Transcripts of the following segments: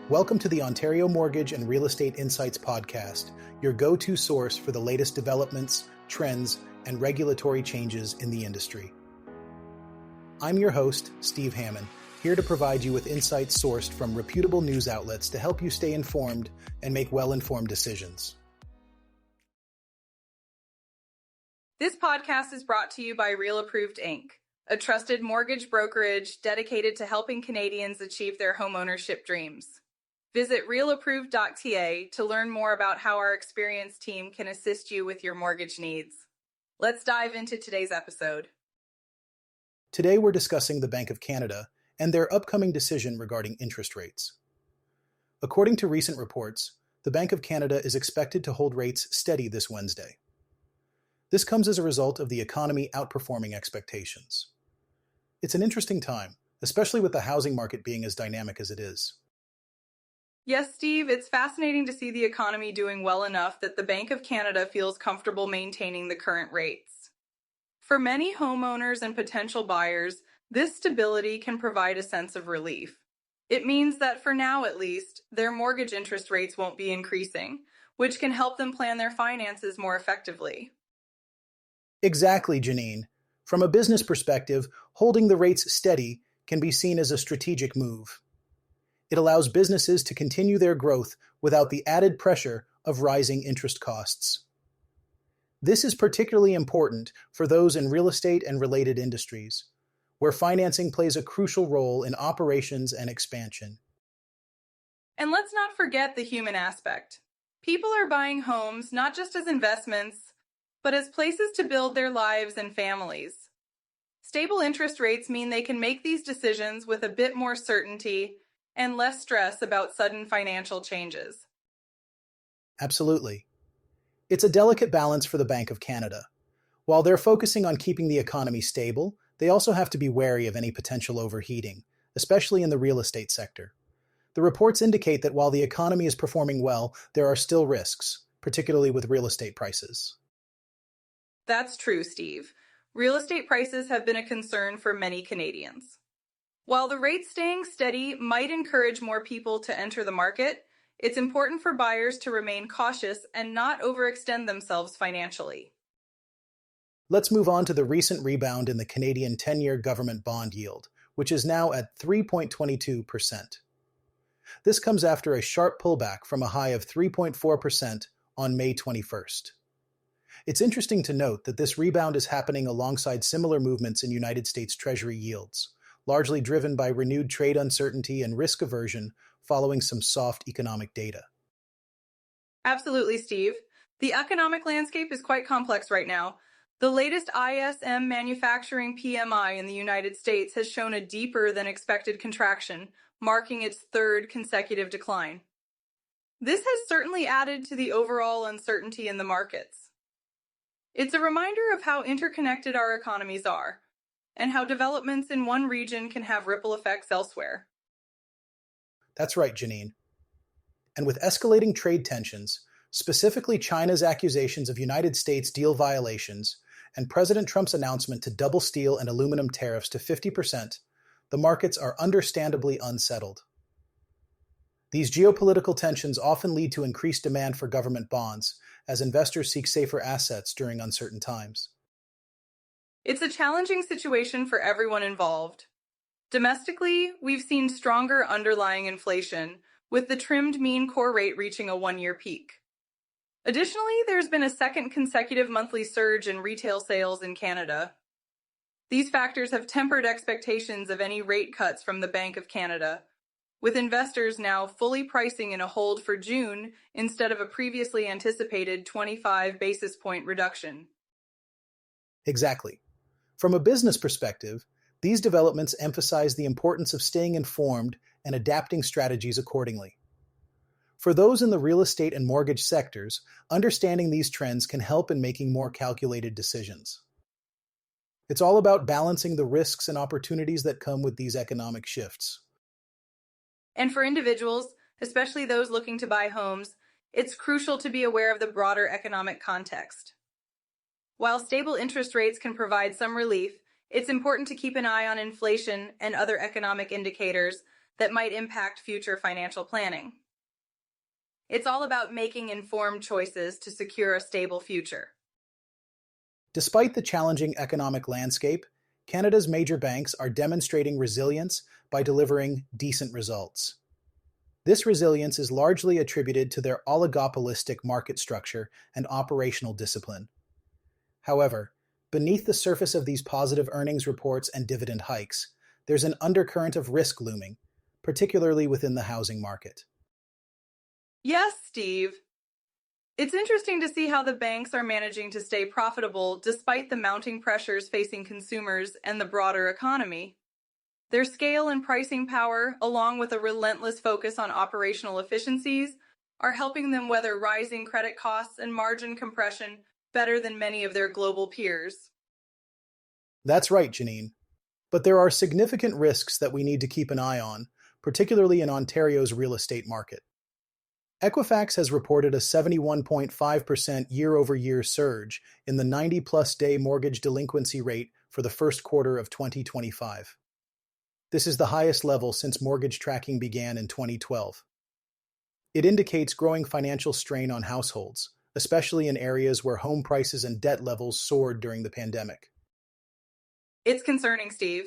Welcome to the Ontario Mortgage and Real Estate Insights podcast, your go-to source for the latest developments, trends, and regulatory changes in the industry. I'm your host, Steve Hammond, here to provide you with insights sourced from reputable news outlets to help you stay informed and make well-informed decisions. This podcast is brought to you by Real Approved Inc., a trusted mortgage brokerage dedicated to helping Canadians achieve their homeownership dreams. Visit realapproved.ca to learn more about how our experienced team can assist you with your mortgage needs. Let's dive into today's episode. Today we're discussing the Bank of Canada and their upcoming decision regarding interest rates. According to recent reports, the Bank of Canada is expected to hold rates steady this Wednesday. This comes as a result of the economy outperforming expectations. It's an interesting time, especially with the housing market being as dynamic as it is. Yes, Steve, it's fascinating to see the economy doing well enough that the Bank of Canada feels comfortable maintaining the current rates. For many homeowners and potential buyers, this stability can provide a sense of relief. It means that for now at least, their mortgage interest rates won't be increasing, which can help them plan their finances more effectively. Exactly, Janine. From a business perspective, holding the rates steady can be seen as a strategic move. It allows businesses to continue their growth without the added pressure of rising interest costs. This is particularly important for those in real estate and related industries, where financing plays a crucial role in operations and expansion. And let's not forget the human aspect. People are buying homes not just as investments, but as places to build their lives and families. Stable interest rates mean they can make these decisions with a bit more certainty and less stress about sudden financial changes. Absolutely. It's a delicate balance for the Bank of Canada. While they're focusing on keeping the economy stable, they also have to be wary of any potential overheating, especially in the real estate sector. The reports indicate that while the economy is performing well, there are still risks, particularly with real estate prices. That's true, Steve. Real estate prices have been a concern for many Canadians. While the rates staying steady might encourage more people to enter the market, it's important for buyers to remain cautious and not overextend themselves financially. Let's move on to the recent rebound in the Canadian 10-year government bond yield, which is now at 3.22%. This comes after a sharp pullback from a high of 3.4% on May 21st. It's interesting to note that this rebound is happening alongside similar movements in United States Treasury yields, largely driven by renewed trade uncertainty and risk aversion following some soft economic data. Absolutely, Steve. The economic landscape is quite complex right now. The latest ISM manufacturing PMI in the United States has shown a deeper than expected contraction, marking its third consecutive decline. This has certainly added to the overall uncertainty in the markets. It's a reminder of how interconnected our economies are, and how developments in one region can have ripple effects elsewhere. That's right, Janine. And with escalating trade tensions, specifically China's accusations of United States deal violations and President Trump's announcement to double steel and aluminum tariffs to 50%, the markets are understandably unsettled. These geopolitical tensions often lead to increased demand for government bonds as investors seek safer assets during uncertain times. It's a challenging situation for everyone involved. Domestically, we've seen stronger underlying inflation, with the trimmed mean core rate reaching a one-year peak. Additionally, there's been a second consecutive monthly surge in retail sales in Canada. These factors have tempered expectations of any rate cuts from the Bank of Canada, with investors now fully pricing in a hold for June instead of a previously anticipated 25 basis point reduction. Exactly. From a business perspective, these developments emphasize the importance of staying informed and adapting strategies accordingly. For those in the real estate and mortgage sectors, understanding these trends can help in making more calculated decisions. It's all about balancing the risks and opportunities that come with these economic shifts. And for individuals, especially those looking to buy homes, it's crucial to be aware of the broader economic context. While stable interest rates can provide some relief, it's important to keep an eye on inflation and other economic indicators that might impact future financial planning. It's all about making informed choices to secure a stable future. Despite the challenging economic landscape, Canada's major banks are demonstrating resilience by delivering decent results. This resilience is largely attributed to their oligopolistic market structure and operational discipline. However, beneath the surface of these positive earnings reports and dividend hikes, there's an undercurrent of risk looming, particularly within the housing market. Yes, Steve. It's interesting to see how the banks are managing to stay profitable despite the mounting pressures facing consumers and the broader economy. Their scale and pricing power, along with a relentless focus on operational efficiencies, are helping them weather rising credit costs and margin compression better than many of their global peers. That's right, Janine. But there are significant risks that we need to keep an eye on, particularly in Ontario's real estate market. Equifax has reported a 71.5% year-over-year surge in the 90-plus day mortgage delinquency rate for the first quarter of 2025. This is the highest level since mortgage tracking began in 2012. It indicates growing financial strain on households, especially in areas where home prices and debt levels soared during the pandemic. It's concerning, Steve.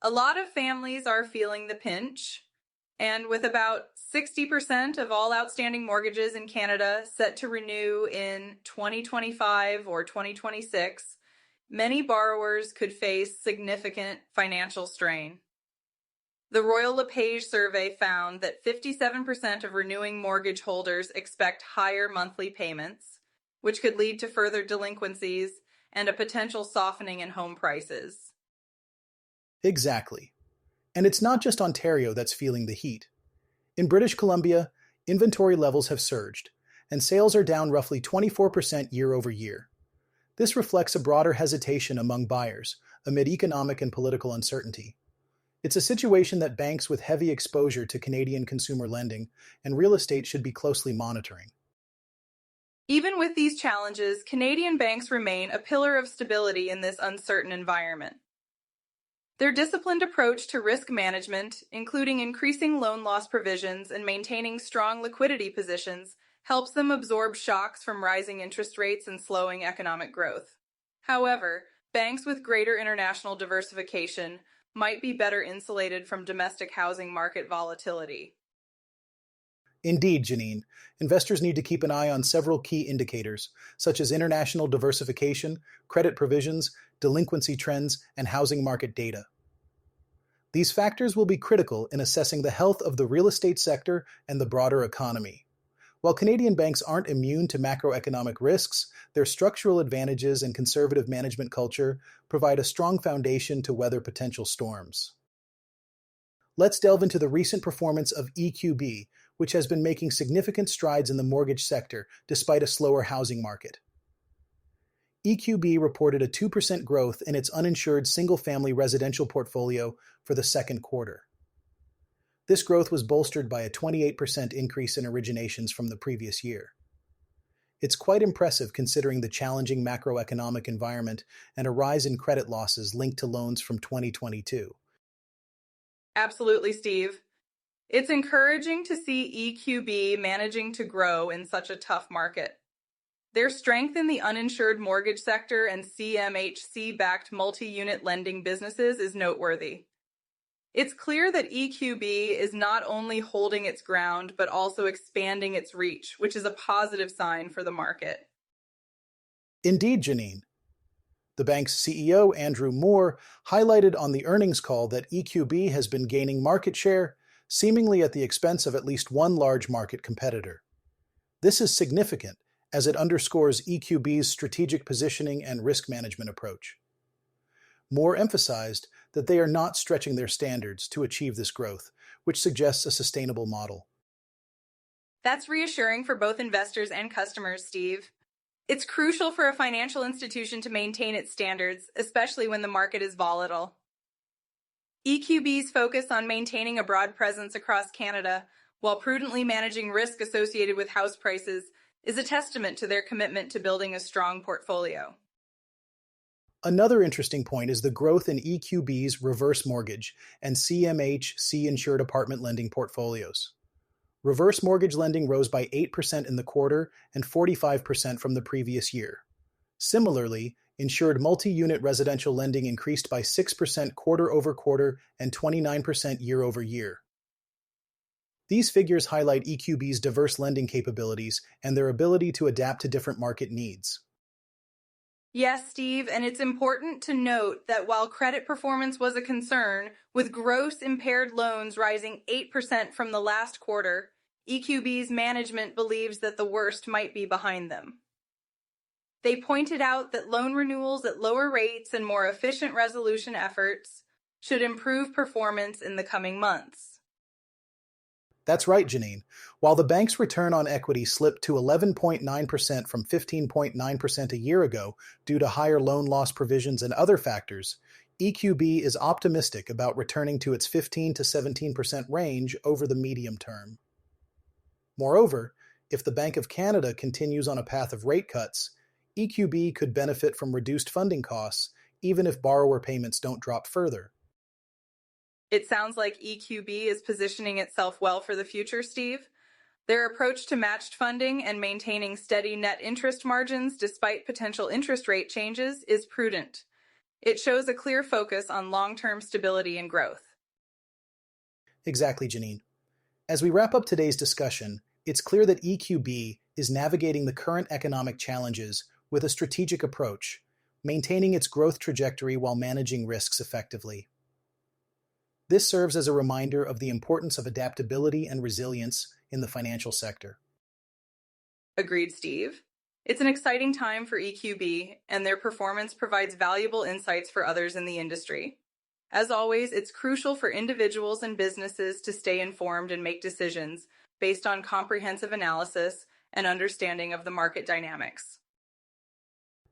A lot of families are feeling the pinch, and with about 60% of all outstanding mortgages in Canada set to renew in 2025 or 2026, many borrowers could face significant financial strain. The Royal LePage survey found that 57% of renewing mortgage holders expect higher monthly payments, which could lead to further delinquencies and a potential softening in home prices. Exactly. And it's not just Ontario that's feeling the heat. In British Columbia, inventory levels have surged, and sales are down roughly 24% year over year. This reflects a broader hesitation among buyers amid economic and political uncertainty. It's a situation that banks with heavy exposure to Canadian consumer lending and real estate should be closely monitoring. Even with these challenges, Canadian banks remain a pillar of stability in this uncertain environment. Their disciplined approach to risk management, including increasing loan loss provisions and maintaining strong liquidity positions, helps them absorb shocks from rising interest rates and slowing economic growth. However, banks with greater international diversification might be better insulated from domestic housing market volatility. Indeed, Janine, investors need to keep an eye on several key indicators, such as international diversification, credit provisions, delinquency trends, and housing market data. These factors will be critical in assessing the health of the real estate sector and the broader economy. While Canadian banks aren't immune to macroeconomic risks, their structural advantages and conservative management culture provide a strong foundation to weather potential storms. Let's delve into the recent performance of EQB, which has been making significant strides in the mortgage sector despite a slower housing market. EQB reported a 2% growth in its uninsured single-family residential portfolio for the second quarter. This growth was bolstered by a 28% increase in originations from the previous year. It's quite impressive considering the challenging macroeconomic environment and a rise in credit losses linked to loans from 2022. Absolutely, Steve. It's encouraging to see EQB managing to grow in such a tough market. Their strength in the uninsured mortgage sector and CMHC-backed multi-unit lending businesses is noteworthy. It's clear that EQB is not only holding its ground, but also expanding its reach, which is a positive sign for the market. Indeed, Janine. The bank's CEO, Andrew Moore, highlighted on the earnings call that EQB has been gaining market share, seemingly at the expense of at least one large market competitor. This is significant, as it underscores EQB's strategic positioning and risk management approach. Moore emphasized that they are not stretching their standards to achieve this growth, which suggests a sustainable model. That's reassuring for both investors and customers, Steve. It's crucial for a financial institution to maintain its standards, especially when the market is volatile. EQB's focus on maintaining a broad presence across Canada while prudently managing risk associated with house prices is a testament to their commitment to building a strong portfolio. Another interesting point is the growth in EQB's reverse mortgage and CMHC insured apartment lending portfolios. Reverse mortgage lending rose by 8% in the quarter and 45% from the previous year. Similarly, insured multi-unit residential lending increased by 6% quarter-over-quarter and 29% year-over-year. These figures highlight EQB's diverse lending capabilities and their ability to adapt to different market needs. Yes, Steve, and it's important to note that while credit performance was a concern, with gross impaired loans rising 8% from the last quarter, EQB's management believes that the worst might be behind them. They pointed out that loan renewals at lower rates and more efficient resolution efforts should improve performance in the coming months. That's right, Janine. While the bank's return on equity slipped to 11.9% from 15.9% a year ago due to higher loan loss provisions and other factors, EQB is optimistic about returning to its 15 to 17% range over the medium term. Moreover, if the Bank of Canada continues on a path of rate cuts, EQB could benefit from reduced funding costs, even if borrower payments don't drop further. It sounds like EQB is positioning itself well for the future, Steve. Their approach to matched funding and maintaining steady net interest margins despite potential interest rate changes is prudent. It shows a clear focus on long-term stability and growth. Exactly, Janine. As we wrap up today's discussion, it's clear that EQB is navigating the current economic challenges with a strategic approach, maintaining its growth trajectory while managing risks effectively. This serves as a reminder of the importance of adaptability and resilience in the financial sector. Agreed, Steve. It's an exciting time for EQB, and their performance provides valuable insights for others in the industry. As always, it's crucial for individuals and businesses to stay informed and make decisions based on comprehensive analysis and understanding of the market dynamics.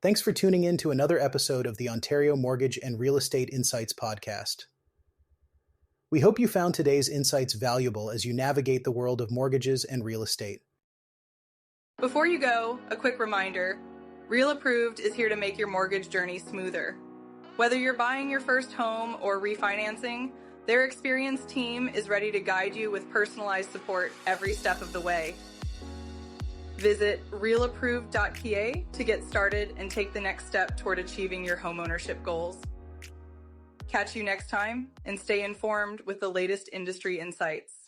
Thanks for tuning in to another episode of the Ontario Mortgage and Real Estate Insights podcast. We hope you found today's insights valuable as you navigate the world of mortgages and real estate. Before you go, a quick reminder, Real Approved is here to make your mortgage journey smoother. Whether you're buying your first home or refinancing, their experienced team is ready to guide you with personalized support every step of the way. Visit realapproved.ca to get started and take the next step toward achieving your homeownership goals. Catch you next time and stay informed with the latest industry insights.